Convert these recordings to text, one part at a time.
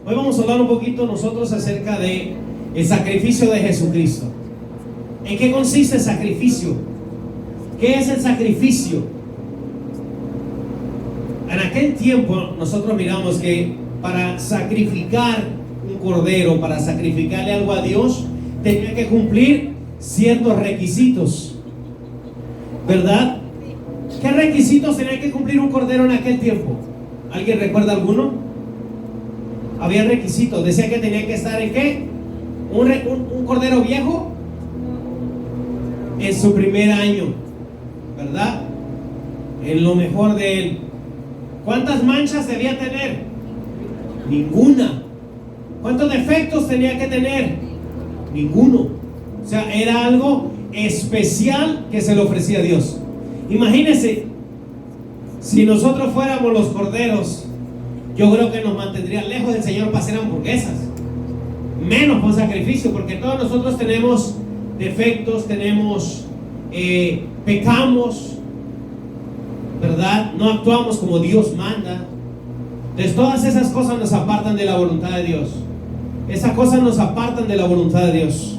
Hoy vamos a hablar un poquito nosotros acerca de el sacrificio de Jesucristo. ¿En qué consiste el sacrificio? ¿Qué es el sacrificio? En aquel tiempo nosotros miramos que para sacrificar un cordero, para sacrificarle algo a Dios, tenía que cumplir ciertos requisitos, ¿verdad? ¿Qué requisitos tenía que cumplir un cordero en aquel tiempo? ¿Alguien recuerda alguno? Había requisitos, decía que tenía que estar en ¿qué? Un cordero viejo en su primer año, ¿verdad? En lo mejor de él. ¿Cuántas manchas debía tener? Ninguna. ¿Cuántos defectos tenía que tener? Ninguno. O sea, era algo especial que se le ofrecía a Dios. Imagínense, si nosotros fuéramos los corderos, yo creo que nos mantendría lejos del Señor para hacer hamburguesas, menos con sacrificio, porque todos nosotros tenemos defectos, pecamos, ¿verdad? No actuamos como Dios manda. Entonces todas esas cosas nos apartan de la voluntad de Dios. Esas cosas nos apartan de la voluntad de Dios.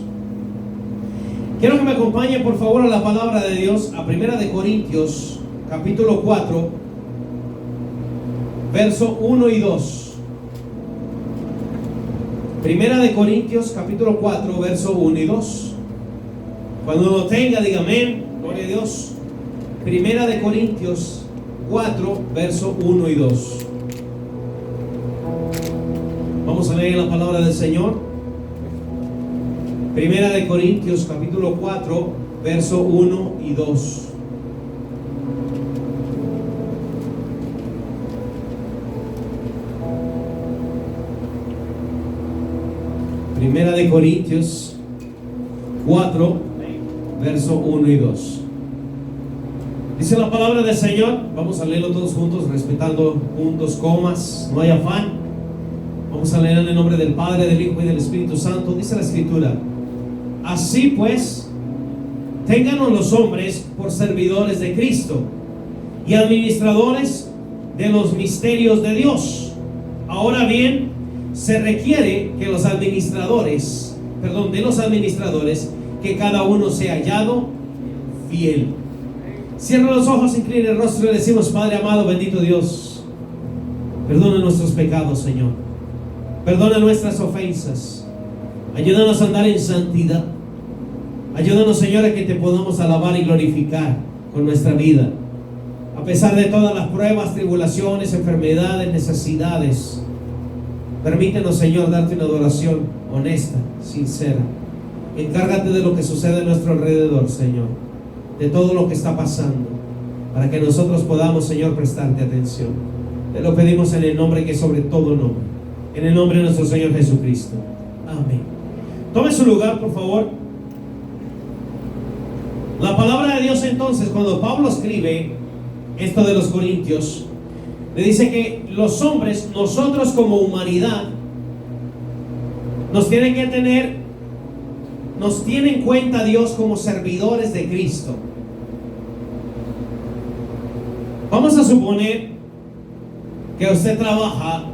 Quiero que me acompañe por favor a la palabra de Dios, a 1 Corintios capítulo 4, verso 1 y 2. 1 Corintios capítulo 4, verso 1 y 2. Cuando lo tenga, diga amén, gloria a Dios. 1 Corintios 4, verso 1 y 2. Vamos a leer la palabra del Señor. 1 Corintios capítulo 4, verso 1 y 2. Primera de Corintios 4, verso 1 y 2. Dice la palabra del Señor. Vamos a leerlo todos juntos, respetando puntos, comas, no hay afán. Vamos a leer en el nombre del Padre, del Hijo y del Espíritu Santo. Dice la Escritura: así pues, ténganos los hombres por servidores de Cristo y administradores de los misterios de Dios. Ahora bien, se requiere que de los administradores, que cada uno sea hallado fiel. Cierra los ojos, inclina el rostro y le decimos: Padre amado, bendito Dios, perdona nuestros pecados, Señor. Perdona nuestras ofensas. Ayúdanos a andar en santidad. Ayúdanos, Señor, a que te podamos alabar y glorificar con nuestra vida. A pesar de todas las pruebas, tribulaciones, enfermedades, necesidades, permítenos, Señor, darte una adoración honesta, sincera. Encárgate de lo que sucede a nuestro alrededor, Señor, de todo lo que está pasando, para que nosotros podamos, Señor, prestarte atención. Te lo pedimos en el nombre que es sobre todo nombre, en el nombre de nuestro Señor Jesucristo. Amén. Tome su lugar, por favor. La palabra de Dios, entonces, cuando Pablo escribe esto de los Corintios, le dice que los hombres, nosotros como humanidad, nos tiene en cuenta Dios como servidores de Cristo. Vamos a suponer que usted trabaja,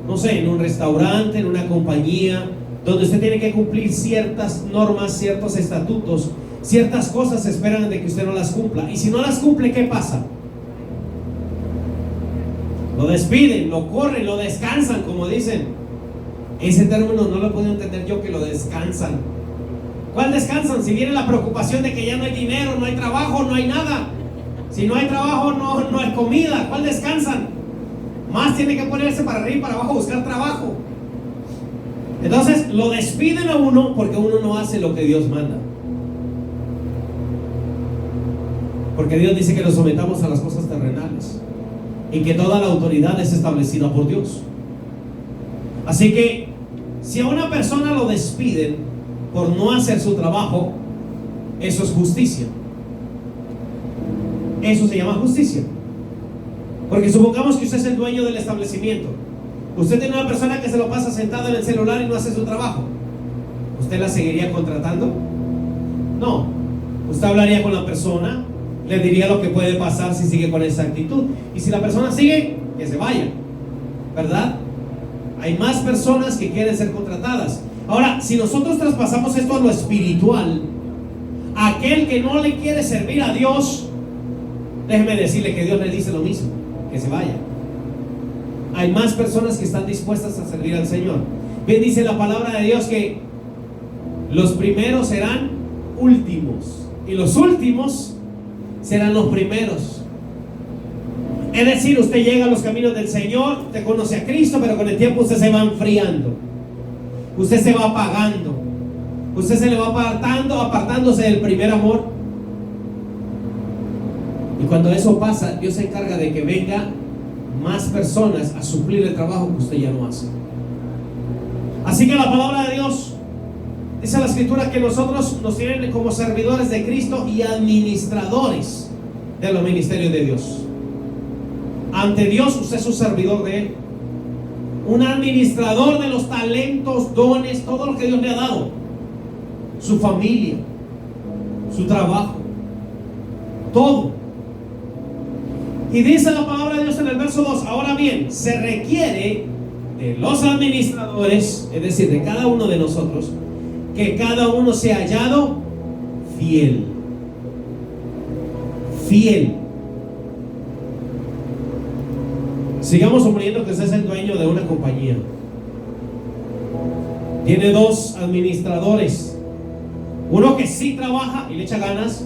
no sé, en un restaurante, en una compañía, donde usted tiene que cumplir ciertas normas, ciertos estatutos, ciertas cosas se esperan de que usted no las cumpla. Y si no las cumple, ¿qué pasa? Lo despiden, lo corren, lo descansan, como dicen. Ese término no lo puedo entender yo, que lo descansan. ¿Cuál descansan? Si viene la preocupación de que ya no hay dinero, no hay trabajo, no hay nada. Si no hay trabajo, no hay comida. ¿Cuál descansan? Más tiene que ponerse para arriba y para abajo a buscar trabajo. Entonces lo despiden a uno porque uno no hace lo que Dios manda. Porque Dios dice que nos sometamos a las cosas terrenales y que toda la autoridad es establecida por Dios. Así que si a una persona lo despiden por no hacer su trabajo, eso es justicia. Eso se llama justicia. Porque supongamos que usted es el dueño del establecimiento. Usted tiene una persona que se lo pasa sentada en el celular y no hace su trabajo. ¿Usted la seguiría contratando? No. Usted hablaría con la persona, le diría lo que puede pasar si sigue con esa actitud. Y si la persona sigue, que se vaya, ¿verdad? Hay más personas que quieren ser contratadas. Ahora, si nosotros traspasamos esto a lo espiritual, aquel que no le quiere servir a Dios, déjeme decirle que Dios le dice lo mismo, que se vaya. Hay más personas que están dispuestas a servir al Señor. Bien dice la palabra de Dios que los primeros serán últimos y los últimos serán los primeros. Es decir, usted llega a los caminos del Señor, usted conoce a Cristo, pero con el tiempo usted se va enfriando, usted se va apagando, usted se le va apartándose del primer amor. Y cuando eso pasa, Dios se encarga de que venga más personas a suplir el trabajo que usted ya no hace. Así que la palabra de Dios dice la Escritura que nosotros nos tienen como servidores de Cristo y administradores de los ministerios de Dios. Ante Dios usted es un servidor de Él, un administrador de los talentos, dones, todo lo que Dios le ha dado, su familia, su trabajo, todo. Y dice la palabra de Dios en el verso 2: ahora bien, se requiere de los administradores, es decir, de cada uno de nosotros, que cada uno sea hallado fiel. Fiel. Sigamos suponiendo que usted es el dueño de una compañía. Tiene dos administradores. Uno que sí trabaja y le echa ganas,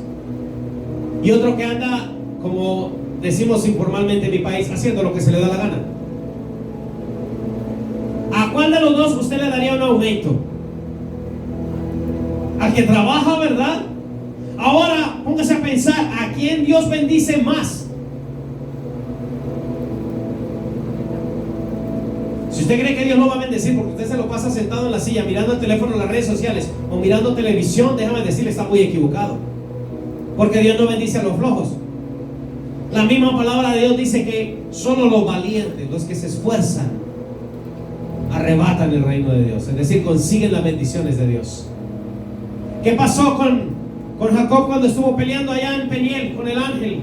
y otro que anda, como decimos informalmente en mi país, haciendo lo que se le da la gana. ¿A cuál de los dos usted le daría un aumento? Al que trabaja, ¿verdad? Ahora póngase a pensar, ¿a quién Dios bendice más? Si usted cree que Dios lo va a bendecir porque usted se lo pasa sentado en la silla mirando el teléfono en las redes sociales o mirando televisión, déjame decirle, está muy equivocado, porque Dios no bendice a los flojos. La misma palabra de Dios dice que solo los valientes, los que se esfuerzan, arrebatan el reino de Dios, es decir, consiguen las bendiciones de Dios. ¿Qué pasó con Jacob cuando estuvo peleando allá en Peniel con el ángel?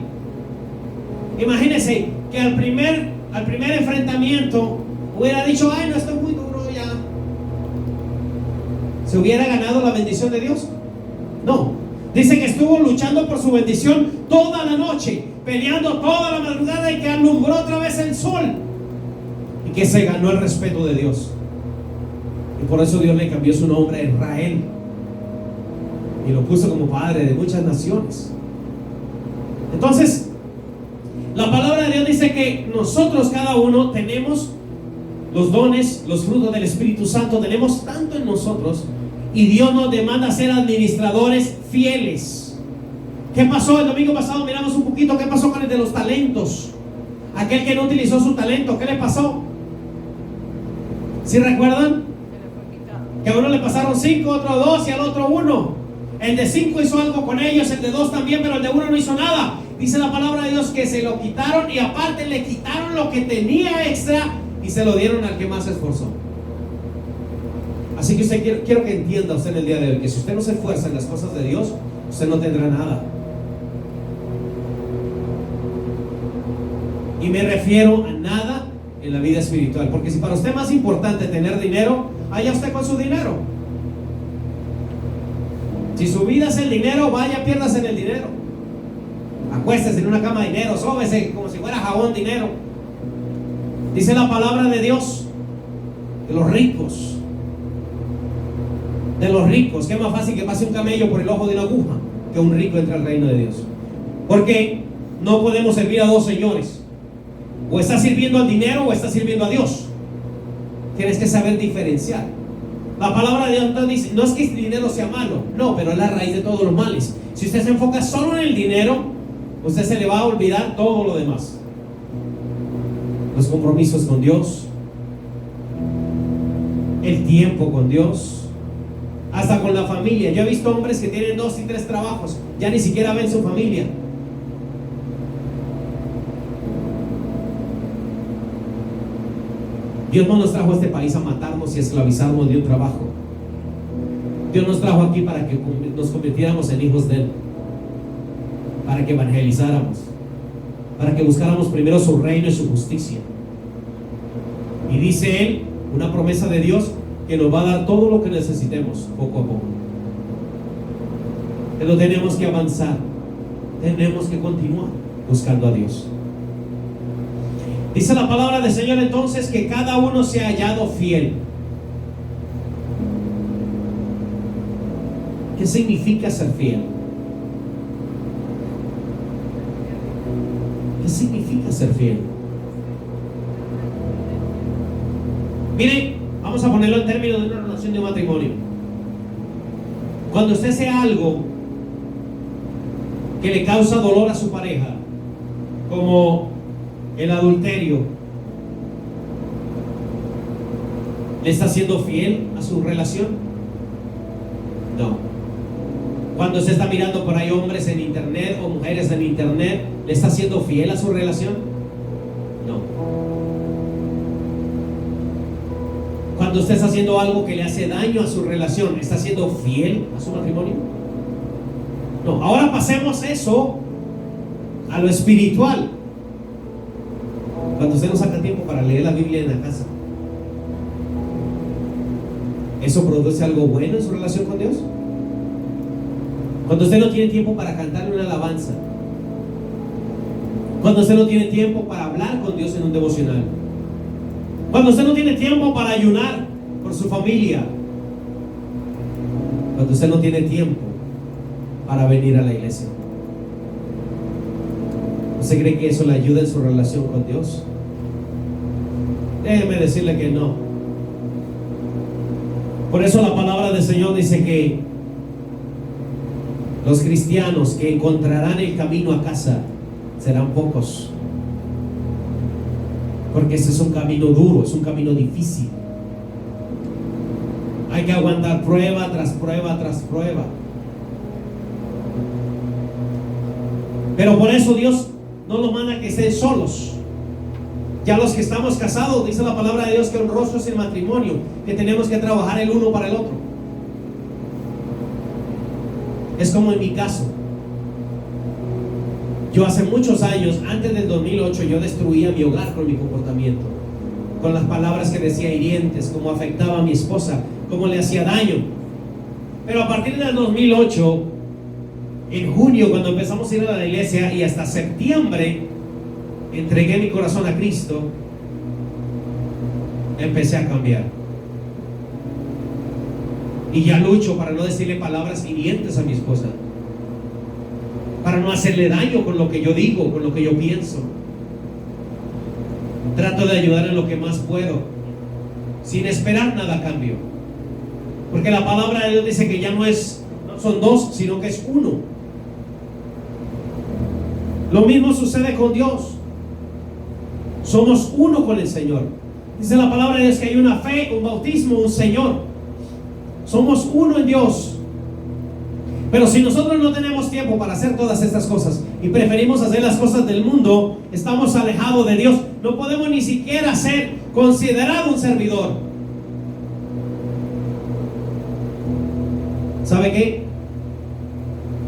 Imagínense que al primer enfrentamiento hubiera dicho: ay, no, estoy muy duro ya. ¿Se hubiera ganado la bendición de Dios? No. Dice que estuvo luchando por su bendición toda la noche, peleando toda la madrugada, y que alumbró otra vez el sol, y que se ganó el respeto de Dios. Y por eso Dios le cambió su nombre a Israel y lo puso como padre de muchas naciones. Entonces, la palabra de Dios dice que nosotros, cada uno, tenemos los dones, los frutos del Espíritu Santo, tenemos tanto en nosotros, y Dios nos demanda ser administradores fieles. ¿Qué pasó? El domingo pasado miramos un poquito qué pasó con el de los talentos. Aquel que no utilizó su talento, ¿qué le pasó? ¿Sí recuerdan? Que a uno le pasaron 5, otro 2 y al otro 1. El de 5 hizo algo con ellos, el de 2 también, pero el de 1 no hizo nada. Dice la palabra de Dios que se lo quitaron, y aparte le quitaron lo que tenía extra y se lo dieron al que más se esforzó. Así que quiero que entienda usted en el día de hoy que si usted no se esfuerza en las cosas de Dios, usted no tendrá nada. Y me refiero a nada en la vida espiritual, porque si para usted es más importante tener dinero, vaya usted con su dinero. Si su vida es el dinero, vaya, piérdase en el dinero. Acuéstese en una cama de dinero, sóbese como si fuera jabón dinero. Dice la palabra de Dios de los ricos. De los ricos, que es más fácil que pase un camello por el ojo de una aguja que un rico entre al reino de Dios. Porque no podemos servir a dos señores. O estás sirviendo al dinero o estás sirviendo a Dios. Tienes que saber diferenciar. La palabra de Dios entonces dice, no es que el dinero sea malo, no, pero es la raíz de todos los males. Si usted se enfoca solo en el dinero, usted se le va a olvidar todo lo demás. Los compromisos con Dios, el tiempo con Dios, hasta con la familia. Yo he visto hombres que tienen 2 y 3 trabajos, ya ni siquiera ven su familia. Dios no nos trajo a este país a matarnos y esclavizarnos de un trabajo. Dios nos trajo aquí para que nos convirtiéramos en hijos de Él, para que evangelizáramos, para que buscáramos primero su reino y su justicia. Y dice Él Una promesa de Dios que nos va a dar todo lo que necesitemos poco a poco. Pero tenemos que avanzar, tenemos que continuar buscando a Dios. Dice la palabra del Señor entonces que cada uno se ha hallado fiel. ¿Qué significa ser fiel? ¿Qué significa ser fiel? Mire, vamos a ponerlo en términos de una relación de un matrimonio. Cuando usted sea algo que le causa dolor a su pareja, como el adulterio, ¿le está siendo fiel a su relación? No. Cuando usted está mirando por ahí hombres en internet o mujeres en internet, ¿le está siendo fiel a su relación? No. Cuando usted está haciendo algo que le hace daño a su relación, ¿está siendo fiel a su matrimonio? No. Ahora pasemos eso a lo espiritual. Cuando usted no saca tiempo para leer la Biblia en la casa, ¿eso produce algo bueno en su relación con Dios? Cuando usted no tiene tiempo para cantarle una alabanza, cuando usted no tiene tiempo para hablar con Dios en un devocional, cuando usted no tiene tiempo para ayunar por su familia, cuando usted no tiene tiempo para venir a la iglesia, ¿usted cree que eso le ayuda en su relación con Dios? Déjeme decirle que no. Por eso la palabra del Señor dice que los cristianos que encontrarán el camino a casa serán pocos, porque ese es un camino duro, es un camino difícil. Hay que aguantar prueba tras prueba tras prueba. Pero por eso Dios no nos manda que estén solos. Ya los que estamos casados, dice la palabra de Dios que honroso es el matrimonio, que tenemos que trabajar el uno para el otro. Es como en mi caso. Yo hace muchos años, antes del 2008, yo destruía mi hogar con mi comportamiento, con las palabras que decía hirientes, cómo afectaba a mi esposa, cómo le hacía daño. Pero a partir del 2008, en junio, cuando empezamos a ir a la iglesia, y hasta septiembre entregué mi corazón a Cristo, empecé a cambiar. Y ya lucho para no decirle palabras hirientes a mi esposa, para no hacerle daño con lo que yo digo, con lo que yo pienso. Trato de ayudar en lo que más puedo, sin esperar nada a cambio, porque la palabra de Dios dice que ya no son dos, sino que es uno. Lo mismo sucede con Dios. Somos uno con el Señor. Dice la palabra de Dios que hay una fe, un bautismo, un Señor. Somos uno en Dios. Pero si nosotros no tenemos tiempo para hacer todas estas cosas y preferimos hacer las cosas del mundo, estamos alejados de Dios. No podemos ni siquiera ser considerado un servidor. ¿Sabe qué?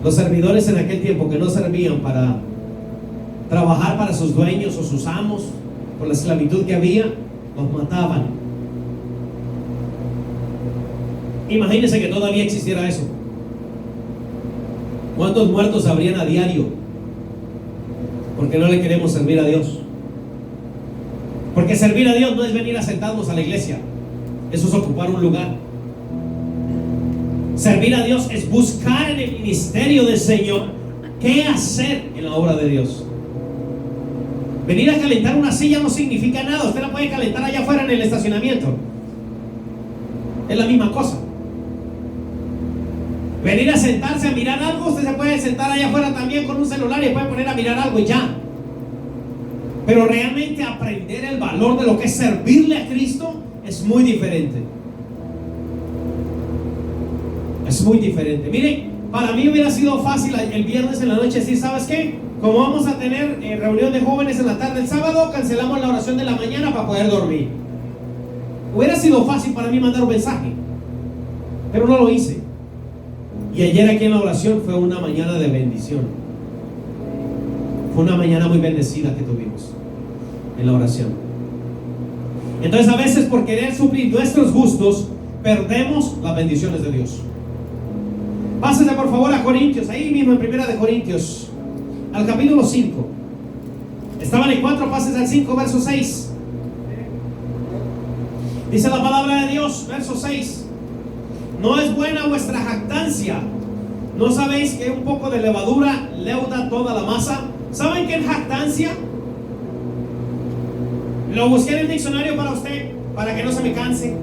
Los servidores en aquel tiempo que no servían para trabajar para sus dueños o sus amos, por la esclavitud que había, los mataban. Imagínense que todavía existiera eso. ¿Cuántos muertos habrían a diario? Porque no le queremos servir a Dios. Porque servir a Dios no es venir a sentarnos a la iglesia. Eso es ocupar un lugar. Servir a Dios es buscar en el ministerio del Señor qué hacer en la obra de Dios. Venir a calentar una silla no significa nada. Usted la puede calentar allá afuera en el estacionamiento. Es la misma cosa. Venir a sentarse a mirar algo, usted se puede sentar allá afuera también con un celular y puede poner a mirar algo y ya. Pero realmente aprender el valor de lo que es servirle a Cristo es muy diferente. Es muy diferente. Miren, para mí hubiera sido fácil el viernes en la noche decir, ¿sabes qué? Como vamos a tener reunión de jóvenes en la tarde el sábado, cancelamos la oración de la mañana para poder dormir. Hubiera sido fácil para mí mandar un mensaje, pero no lo hice. Y ayer aquí en la oración fue una mañana de bendición. Fue una mañana muy bendecida que tuvimos en la oración. Entonces a veces por querer suplir nuestros gustos perdemos las bendiciones de Dios. Pásense por favor a Corintios, ahí mismo en Primera de Corintios, al capítulo 5. Estaban en 4, pásense al 5, verso 6. Dice la palabra de Dios, verso 6: no es buena vuestra jactancia. ¿No sabéis que un poco de levadura leuda toda la masa? ¿Saben qué es jactancia? Lo busqué en el diccionario para usted, para que no se me canse.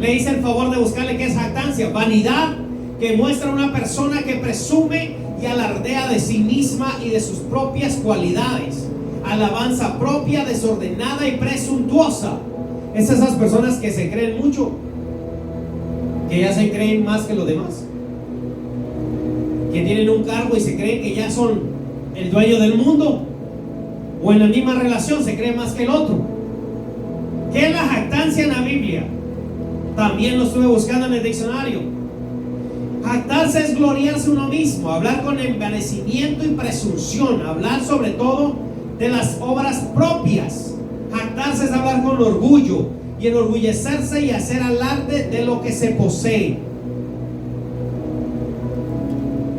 Le hice el favor de buscarle qué es jactancia. Vanidad que muestra una persona que presume y alardea de sí misma y de sus propias cualidades. Alabanza propia, desordenada y presuntuosa. Es esas personas que se creen mucho, que ya se creen más que los demás, que tienen un cargo y se creen que ya son el dueño del mundo, o en la misma relación se cree más que el otro. ¿Qué es la jactancia en la Biblia? También lo estuve buscando en el diccionario. Jactarse es gloriarse uno mismo, hablar con envanecimiento y presunción, hablar sobre todo de las obras propias. Jactarse es hablar con orgullo y enorgullecerse y hacer alarde de lo que se posee.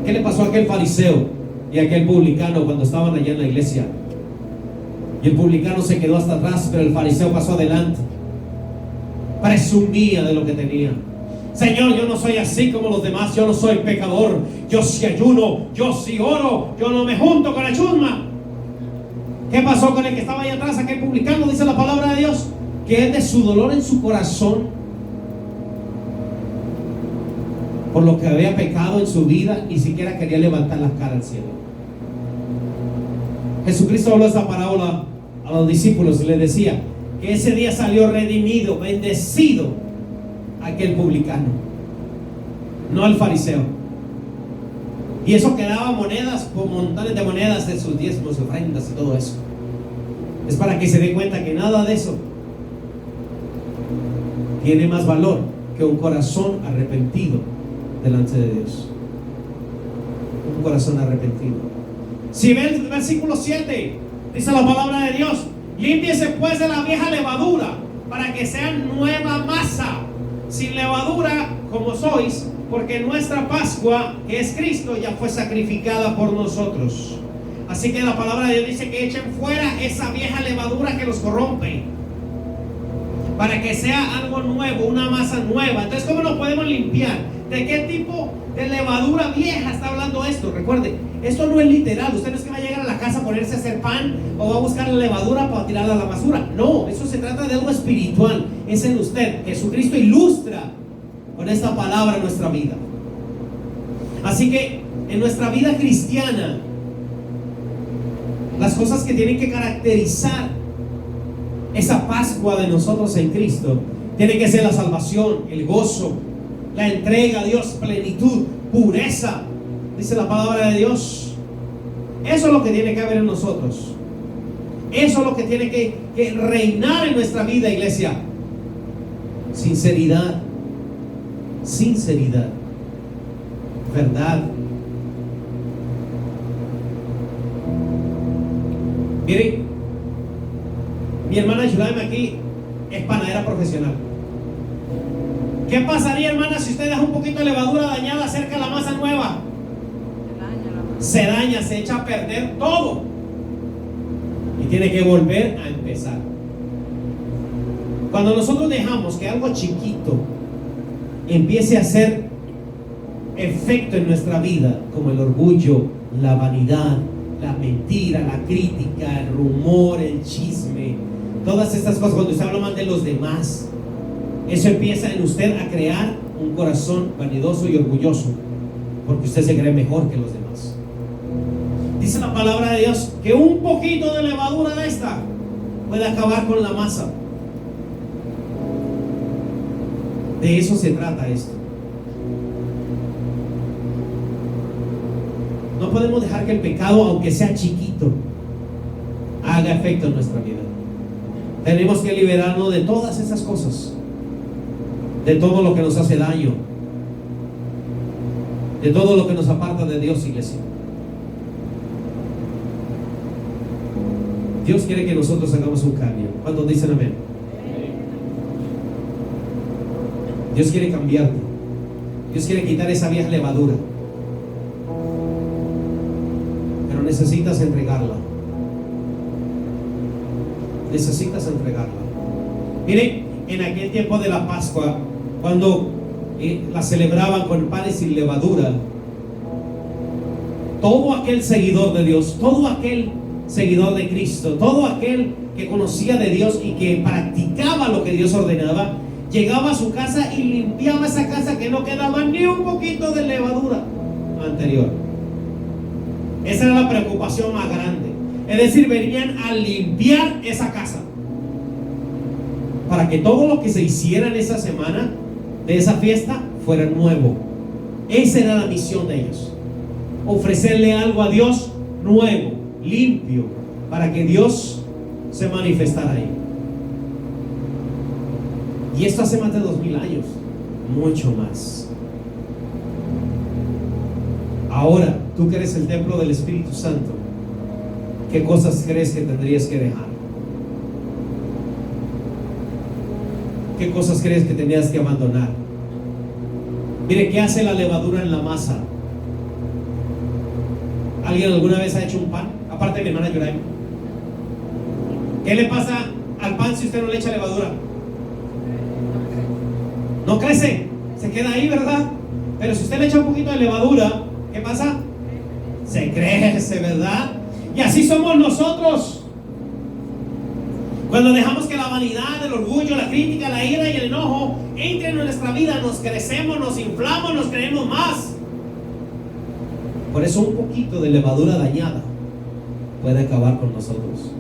¿Qué le pasó a aquel fariseo y a aquel publicano cuando estaban allá en la iglesia? Y el publicano se quedó hasta atrás, pero el fariseo pasó adelante. Presumía de lo que tenía. Señor, yo no soy así como los demás, yo no soy pecador, yo sí ayuno, yo sí oro, yo no me junto con la chusma. ¿Qué pasó con el que estaba ahí atrás, aquel publicano? Dice la palabra de Dios que es de su dolor en su corazón por lo que había pecado en su vida, ni siquiera quería levantar la cara al cielo. Jesucristo habló esta parábola a los discípulos y les decía que ese día salió redimido, bendecido aquel publicano, no el fariseo. Y eso que daba monedas, por montones de monedas de sus diezmos, ofrendas y todo eso. Es para que se dé cuenta que nada de eso tiene más valor que un corazón arrepentido delante de Dios. Un corazón arrepentido. Si ven el versículo 7, dice la palabra de Dios: límpiese pues de la vieja levadura, para que sea nueva masa, sin levadura como sois, porque nuestra Pascua, que es Cristo, ya fue sacrificada por nosotros. Así que la palabra de Dios dice que echen fuera esa vieja levadura que los corrompe, para que sea algo nuevo, una masa nueva. Entonces, ¿cómo nos podemos limpiar? ¿De qué tipo de levadura vieja está hablando esto? Recuerde, esto no es literal. Usted no es que va a llegar a la casa a ponerse a hacer pan o va a buscar la levadura para tirarla a la basura. No, eso se trata de algo espiritual. Es en usted. Jesucristo ilustra con esta palabra nuestra vida. Así que en nuestra vida cristiana, las cosas que tienen que caracterizar esa Pascua de nosotros en Cristo tiene que ser la salvación, el gozo, la entrega a Dios, plenitud, pureza, dice la palabra de Dios. Eso es lo que tiene que haber en nosotros. Eso es lo que tiene que reinar en nuestra vida, iglesia. Sinceridad, sinceridad, verdad. Miren, mi hermana Yulaima aquí es panadera profesional. ¿Qué pasaría, hermana, si usted deja un poquito de levadura dañada cerca de la masa nueva? Se daña, se echa a perder todo y tiene que volver a empezar. Cuando nosotros dejamos que algo chiquito empiece a hacer efecto en nuestra vida, como el orgullo, la vanidad, la mentira, la crítica, el rumor, el chisme, todas estas cosas, cuando usted habla mal de los demás, eso empieza en usted a crear un corazón vanidoso y orgulloso, porque usted se cree mejor que los demás. Dice la palabra de Dios que un poquito de levadura de esta puede acabar con la masa. De eso se trata esto. No podemos dejar que el pecado, aunque sea chiquito, haga efecto en nuestra vida. Tenemos que liberarnos de todas esas cosas, de todo lo que nos hace daño, de todo lo que nos aparta de Dios, iglesia. Dios quiere que nosotros hagamos un cambio. ¿Cuántos dicen amén? Dios quiere cambiarte. Dios quiere quitar esa vieja levadura. Pero necesitas entregarla. Necesitas entregarla. Miren, en aquel tiempo de la Pascua, cuando la celebraban con panes sin levadura, todo aquel seguidor de Dios, todo aquel seguidor de Cristo, todo aquel que conocía de Dios y que practicaba lo que Dios ordenaba, llegaba a su casa y limpiaba esa casa, que no quedaba ni un poquito de levadura anterior. Esa era la preocupación más grande. Es decir, venían a limpiar esa casa para que todo lo que se hiciera en esa semana de esa fiesta fuera nuevo. Esa era la misión de ellos: ofrecerle algo a Dios nuevo, limpio, para que Dios se manifestara ahí. Y esto hace más de 2000 años, mucho más. Ahora, tú que eres el templo del Espíritu Santo, ¿qué cosas crees que tendrías que dejar? ¿Qué cosas crees que tendrías que abandonar? Mire, ¿qué hace la levadura en la masa? ¿Alguien alguna vez ha hecho un pan? Aparte de mi hermana Yuraima. ¿Qué le pasa al pan si usted no le echa levadura? No crece, se queda ahí, ¿verdad? Pero si usted le echa un poquito de levadura, ¿qué pasa? Se crece, ¿verdad? Y así somos nosotros. Cuando dejamos que la vanidad, el orgullo, la crítica, la ira y el enojo entren en nuestra vida, nos crecemos, nos inflamos, nos creemos más. Por eso un poquito de levadura dañada puede acabar con nosotros.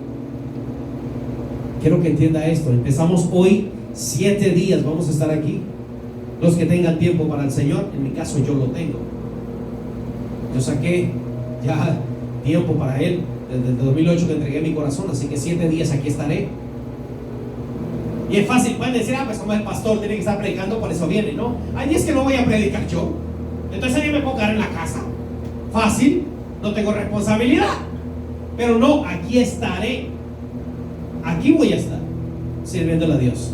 Quiero que entienda esto. Empezamos hoy 7 días, vamos a estar aquí. Los que tengan tiempo para el Señor, en mi caso yo lo tengo. Yo saqué ya tiempo para Él desde el 2008 que entregué mi corazón, así que 7 días aquí estaré. Y es fácil, pueden decir, pues como el pastor tiene que estar predicando, por eso viene, ¿no? Hay días que no voy a predicar yo, entonces ahí me puedo quedar en la casa. Fácil, no tengo responsabilidad. Pero no, aquí estaré. Aquí voy a estar, sirviéndole a Dios,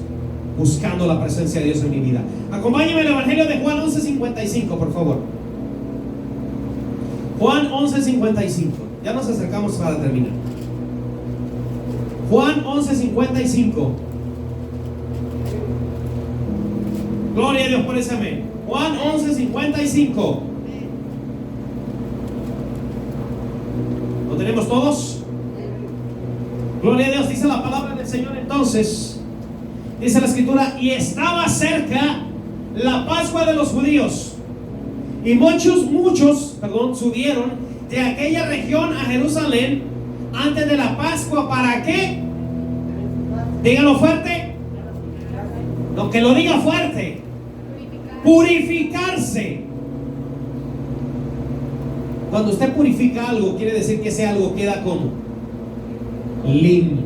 buscando la presencia de Dios en mi vida. Acompáñenme al Evangelio de Juan 11:55, por favor. Juan 11:55. Ya nos acercamos para terminar. Juan 11:55. Gloria a Dios por ese amén. Juan 11:55. ¿Lo tenemos todos? Gloria a Dios. Dice la palabra del Señor entonces. Dice la escritura: y estaba cerca la Pascua de los judíos, y muchos subieron de aquella región a Jerusalén antes de la Pascua. ¿Para qué? Dígalo fuerte. No, que lo diga fuerte. Purificarse. Cuando usted purifica algo, quiere decir que ese algo queda como limpio.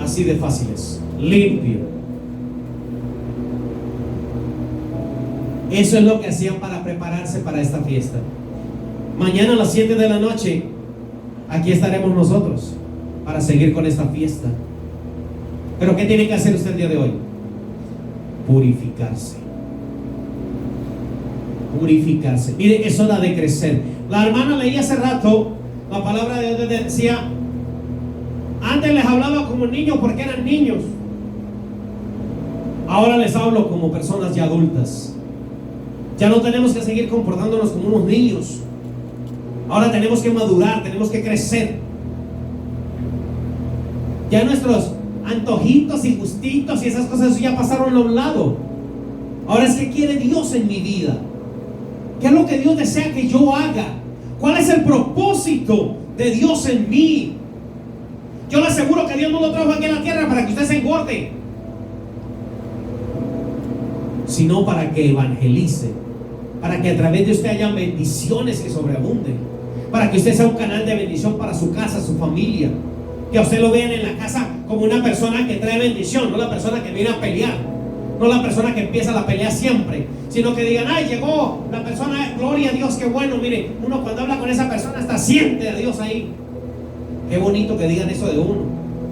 Así de fácil es. Limpio. Eso es lo que hacían para prepararse para esta fiesta. Mañana a las 7 de la noche aquí estaremos nosotros para seguir con esta fiesta. Pero ¿qué tiene que hacer usted el día de hoy? Purificarse. Purificarse. Mire, es hora de crecer. La hermana leía hace rato la palabra de Dios, decía: antes les hablaba como niños porque eran niños, ahora les hablo como personas ya adultas. Ya no tenemos que seguir comportándonos como unos niños. Ahora tenemos que madurar, tenemos que crecer. Ya nuestros antojitos y gustitos y esas cosas ya pasaron a un lado. Ahora es: ¿qué quiere Dios en mi vida? ¿Qué es lo que Dios desea que yo haga? ¿Cuál es el propósito de Dios en mí? Yo le aseguro que Dios no lo trajo aquí en la tierra para que usted se engorde, sino para que evangelice, para que a través de usted haya bendiciones que sobreabunden, para que usted sea un canal de bendición para su casa, su familia, que a usted lo vean en la casa como una persona que trae bendición, no la persona que viene a pelear, no la persona que empieza la pelea siempre, sino que digan: ay, llegó la persona, gloria a Dios, qué bueno. Mire, uno cuando habla con esa persona hasta siente a Dios ahí. Qué bonito que digan eso de uno.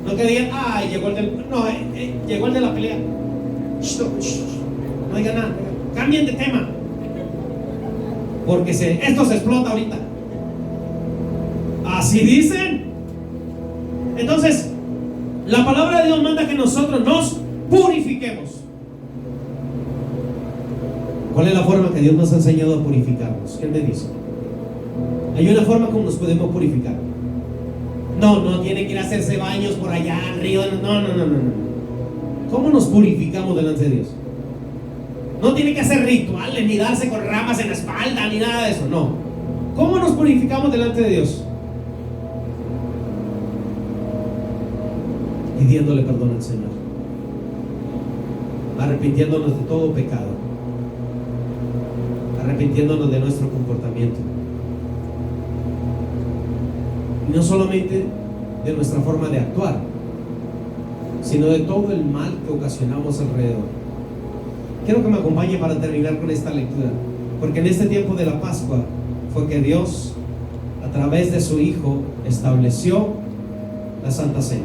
No que digan: ay, llegó el del... No, llegó el de la pelea. No digan nada, cambien de tema, porque esto se explota ahorita. Así dicen. Entonces, la palabra de Dios manda que nosotros nos purifiquemos. ¿Cuál es la forma que Dios nos ha enseñado a purificarnos? ¿Qué me dice? Hay una forma como nos podemos purificar. No tiene que ir a hacerse baños por allá al río. No. ¿Cómo nos purificamos delante de Dios? No tiene que hacer rituales, ni darse con ramas en la espalda, ni nada de eso. No. ¿Cómo nos purificamos delante de Dios? Pidiéndole perdón al Señor, arrepintiéndonos de todo pecado, arrepintiéndonos de nuestro comportamiento, y no solamente de nuestra forma de actuar, sino de todo el mal que ocasionamos alrededor. Quiero que me acompañe para terminar con esta lectura, porque en este tiempo de la Pascua fue que Dios, a través de su Hijo, estableció la Santa Cena.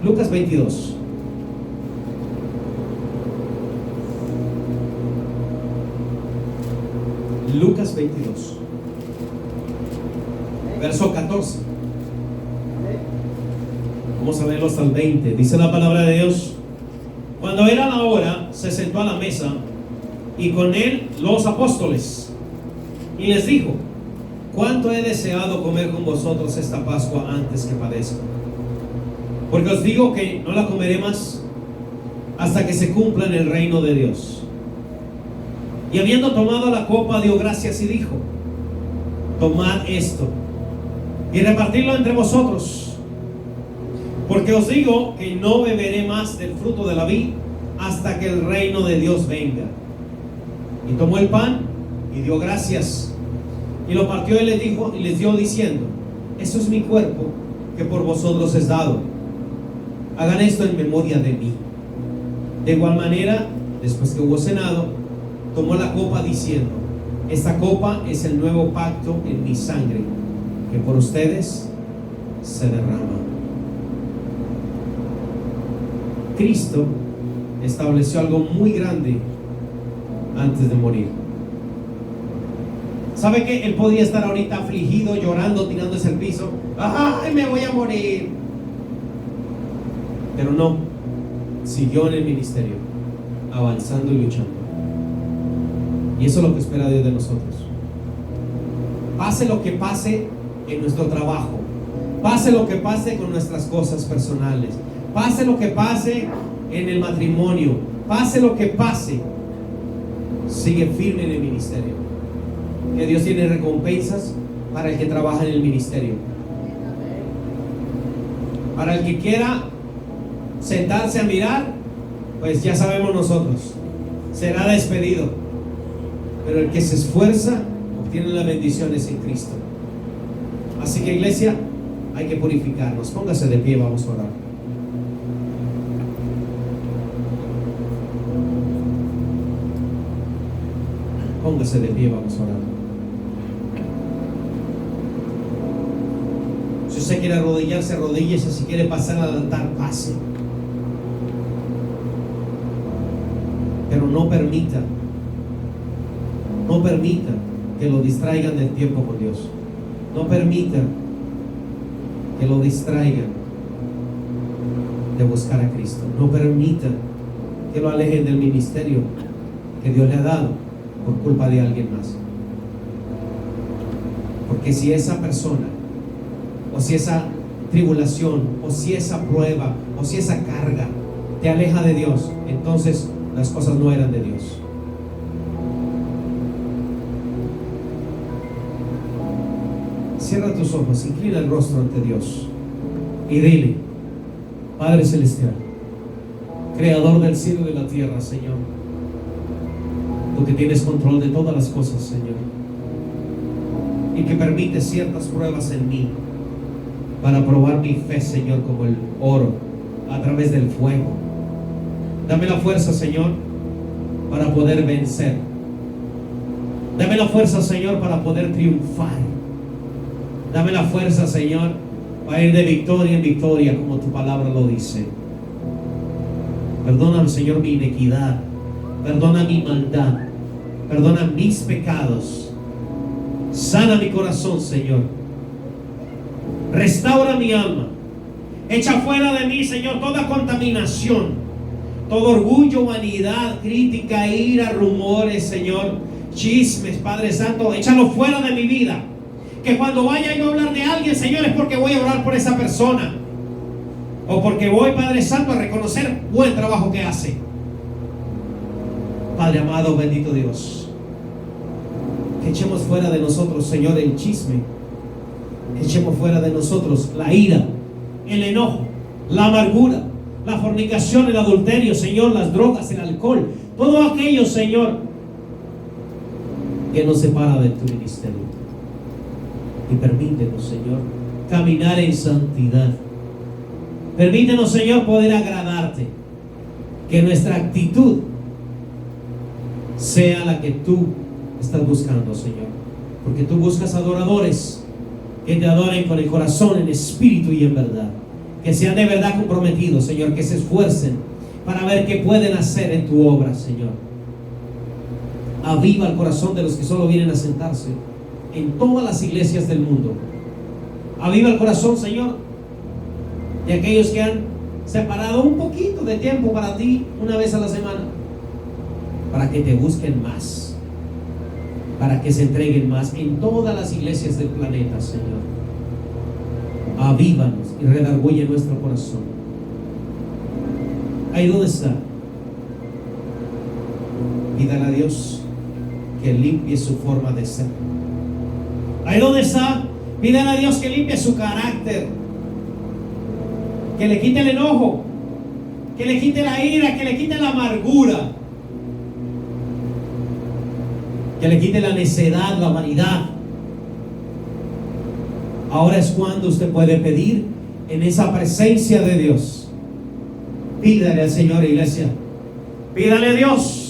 Lucas 22. Lucas 22, verso 14. Vamos a verlo hasta el 20. Dice la palabra de Dios: cuando era la hora, se sentó a la mesa y con él los apóstoles, y les dijo: cuánto he deseado comer con vosotros esta Pascua antes que padezca, porque os digo que no la comeré más hasta que se cumpla en el reino de Dios. Y habiendo tomado la copa, dio gracias y dijo: tomad esto y repartidlo entre vosotros, porque os digo que no beberé más del fruto de la vid hasta que el reino de Dios venga. Y tomó el pan y dio gracias y lo partió y les dio diciendo: eso es mi cuerpo que por vosotros es dado, hagan esto en memoria de mí. De igual manera, después que hubo cenado, tomó la copa diciendo: esta copa es el nuevo pacto en mi sangre, que por ustedes se derrama. Cristo estableció algo muy grande antes de morir. ¿Sabe que Él podía estar ahorita afligido, llorando, tirándose al piso? ¡Ay, me voy a morir! Pero no, siguió en el ministerio, avanzando y luchando. Y eso es lo que espera Dios de nosotros. Pase lo que pase en nuestro trabajo, pase lo que pase con nuestras cosas personales, pase lo que pase en el matrimonio, pase lo que pase, sigue firme en el ministerio. Que Dios tiene recompensas para el que trabaja en el ministerio. Para el que quiera sentarse a mirar, pues ya sabemos nosotros, será despedido. Pero el que se esfuerza obtiene las bendiciones en Cristo. Así que, iglesia, hay que purificarnos. Póngase de pie, vamos a orar. Póngase de pie, vamos a orar. Si usted quiere arrodillarse, arrodíllese. Si quiere pasar al altar, pase. Pero no permita que lo distraigan del tiempo con Dios. No permita que lo distraigan de buscar a Cristo. No permita que lo alejen del ministerio que Dios le ha dado por culpa de alguien más. Porque si esa persona, o si esa tribulación, o si esa prueba, o si esa carga te aleja de Dios, entonces las cosas no eran de Dios. Cierra tus ojos, inclina el rostro ante Dios y dile: Padre Celestial, Creador del cielo y de la tierra, Señor, tú que tienes control de todas las cosas, Señor, y que permites ciertas pruebas en mí para probar mi fe, Señor, como el oro a través del fuego. Dame la fuerza, Señor, para poder vencer. Dame la fuerza, Señor, para poder triunfar. Dame la fuerza, Señor, para ir de victoria en victoria, como tu palabra lo dice. Perdona, Señor, mi inequidad. Perdona mi maldad. Perdona mis pecados. Sana mi corazón, Señor. Restaura mi alma. Echa fuera de mí, Señor, toda contaminación, todo orgullo, vanidad, crítica, ira, rumores, Señor, chismes, Padre Santo. Échalo fuera de mi vida. Que cuando vaya yo a hablar de alguien, Señor, es porque voy a orar por esa persona, o porque voy, Padre Santo, a reconocer buen trabajo que hace. Padre amado, bendito Dios, que echemos fuera de nosotros, Señor, el chisme. Echemos fuera de nosotros la ira, el enojo, la amargura, la fornicación, el adulterio, Señor, las drogas, el alcohol, todo aquello, Señor, que nos separa de tu ministerio. Y permítenos, Señor, caminar en santidad. Permítenos, Señor, poder agradarte. Que nuestra actitud sea la que tú estás buscando, Señor. Porque tú buscas adoradores que te adoren con el corazón, en espíritu y en verdad. Que sean de verdad comprometidos, Señor. Que se esfuercen para ver qué pueden hacer en tu obra, Señor. Aviva el corazón de los que solo vienen a sentarse en todas las iglesias del mundo. Aviva el corazón, Señor, de aquellos que han separado un poquito de tiempo para ti una vez a la semana, para que te busquen más, para que se entreguen más en todas las iglesias del planeta, Señor. Avívanos y redarguye nuestro corazón. Ahí donde está, pídale a Dios que limpie su forma de ser. Ahí donde está, pídale a Dios que limpie su carácter, que le quite el enojo, que le quite la ira, que le quite la amargura, que le quite la necedad, la vanidad. Ahora es cuando usted puede pedir en esa presencia de Dios. Pídale al Señor, iglesia. Pídale a Dios